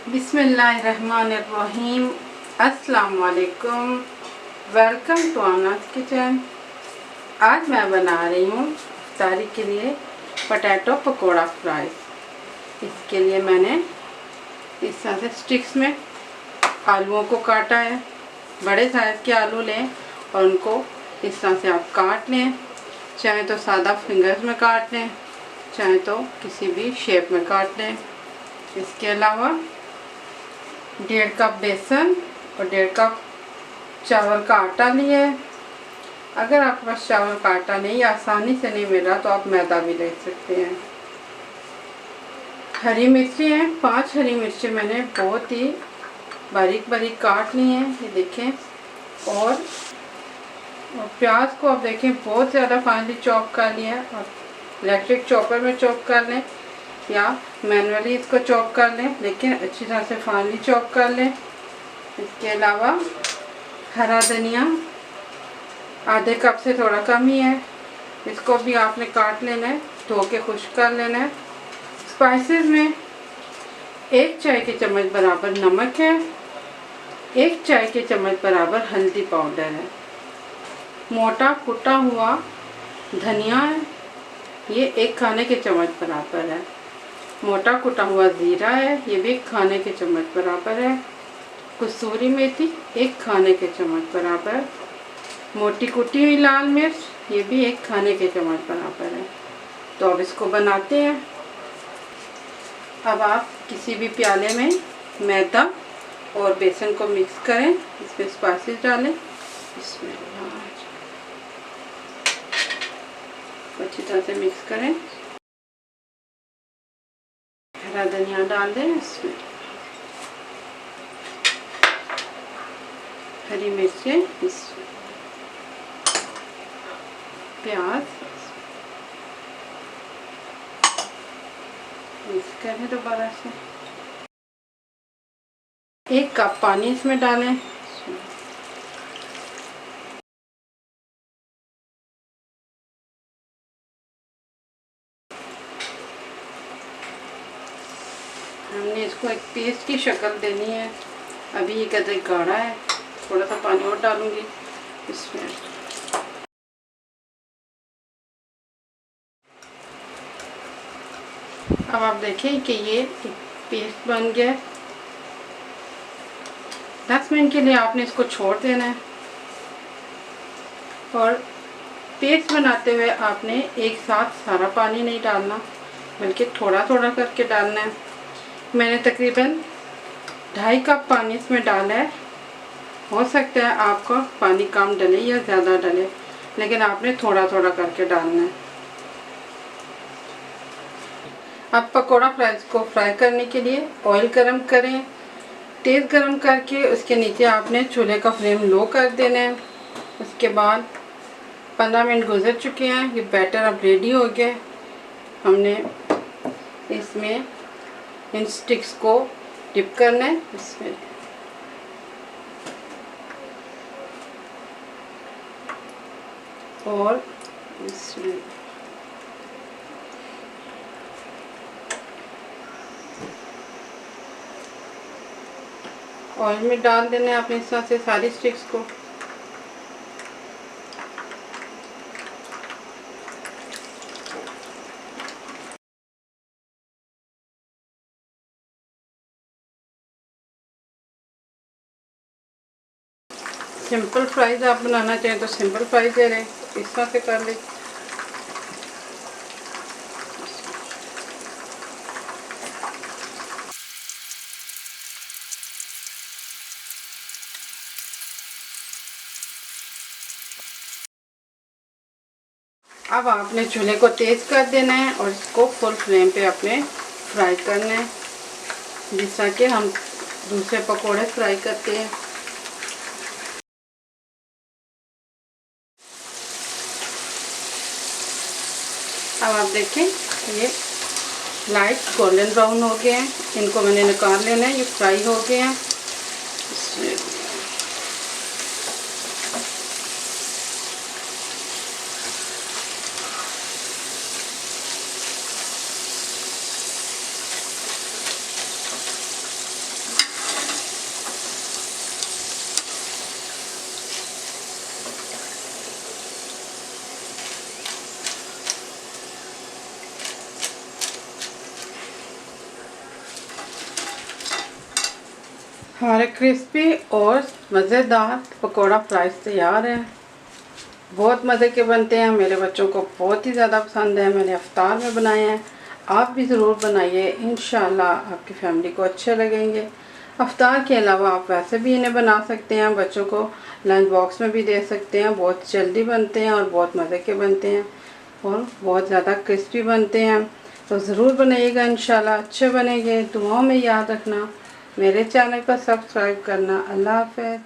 बिस्मिल्लाहिर्रहमानिर्रहीम। अस्सलाम वालेकुम। वेलकम टू अनाज किचन। आज मैं बना रही हूँ इफ्तारी के लिए पोटैटो पकोड़ा फ्राई। इसके लिए मैंने इस तरह से स्टिक्स में आलूओं को काटा है। बड़े साइज़ के आलू लें और उनको इस तरह से आप काट लें। चाहे तो सादा फिंगर्स में काट लें, चाहे तो किसी भी शेप में काट लें। इसके अलावा 1.5 कप बेसन और 1.5 कप चावल का आटा लिया है। अगर आपके पास चावल का आटा नहीं, आसानी से नहीं मिल रहा, तो आप मैदा भी ले सकते हैं। हरी मिर्ची हैं, 5 हरी मिर्ची मैंने बहुत ही बारीक बारीक काट ली हैं, ये देखें। और प्याज को आप देखें बहुत ज़्यादा फाइनली चॉप कर लिया है। और इलेक्ट्रिक चॉपर में चॉप कर लें या मैनुअली इसको चॉप कर लें, लेकिन अच्छी तरह से फाइनली चॉप कर लें। इसके अलावा हरा धनिया आधे कप से थोड़ा कम ही है, इसको भी आपने काट लेना है, धो के खुश्क कर लेना है। स्पाइसेस में 1 चाय के चम्मच बराबर नमक है, 1 चाय के चम्मच बराबर हल्दी पाउडर है, मोटा कुटा हुआ धनिया है, ये 1 खाने के चम्मच बराबर है, मोटा कुटा हुआ ज़ीरा है, ये भी 1 खाने के चम्मच बराबर है, कसूरी मेथी 1 खाने के चम्मच बराबर, मोटी कुटी हुई लाल मिर्च, ये भी 1 खाने के चम्मच बराबर है। तो अब इसको बनाते हैं। अब आप किसी भी प्याले में मैदा और बेसन को मिक्स करें, इसमें स्पाइसेस डालें, इसमें अच्छी तरह से मिक्स करें। हरा धनिया डाल दें, इसमें हरी मिर्चें, इसमें प्याज मिक्स करें दोबारा से। 1 कप पानी इसमें डालें। हमने इसको एक पेस्ट की शक्ल देनी है। अभी ये कदर गाढ़ा है, थोड़ा सा पानी और डालूंगी इसमें। अब आप देखें कि ये पेस्ट बन गया है। 10 मिनट के लिए आपने इसको छोड़ देना है। और पेस्ट बनाते हुए आपने एक साथ सारा पानी नहीं डालना, बल्कि थोड़ा थोड़ा करके डालना है। मैंने तकरीबन 2.5 कप पानी इसमें डाला है। हो सकता है आपका पानी कम डले या ज़्यादा डले, लेकिन आपने थोड़ा थोड़ा करके डालना है। अब पकोड़ा को फ्राई करने के लिए ऑयल गरम करें। तेज़ गरम करके उसके नीचे आपने चूल्हे का फ्लेम लो कर देना है। उसके बाद 15 मिनट गुजर चुके हैं, ये बैटर अब रेडी हो गया। हमने इसमें इन स्टिक्स को डिप करना है, इसमें और इसमें ऑयल में डाल देना है अपने इस तरह से सारी स्टिक्स को। सिंपल फ्राइज आप बनाना चाहें तो सिंपल फ्राइज दे लें, इस तरह से कर लें। अब आपने चूल्हे को तेज़ कर देना है और इसको फुल फ्लेम पे अपने फ्राई करना है, जिस तरह कि हम दूसरे पकोड़े फ्राई करते हैं। अब आप देखें ये लाइट गोल्डन ब्राउन हो गए हैं, इनको मैंने निकाल लेना है, ये फ्राई हो गए हैं। हमारे क्रिस्पी और मज़ेदार पकोड़ा फ्राइज तैयार है। बहुत मज़े के बनते हैं, मेरे बच्चों को बहुत ही ज़्यादा पसंद है। मैंने इफ्तार में बनाए हैं, आप भी ज़रूर बनाइए, इंशाल्लाह आपकी फैमिली को अच्छे लगेंगे। इफ्तार के अलावा आप वैसे भी इन्हें बना सकते हैं, बच्चों को लंच बॉक्स में भी दे सकते हैं। बहुत जल्दी बनते हैं और बहुत मज़े के बनते हैं और बहुत ज़्यादा क्रिस्पी बनते हैं। तो ज़रूर बनाइएगा, इंशाल्लाह अच्छे बनेंगे। दुआओं में याद रखना, मेरे चैनल को सब्सक्राइब करना। अल्लाह हाफ़िज़।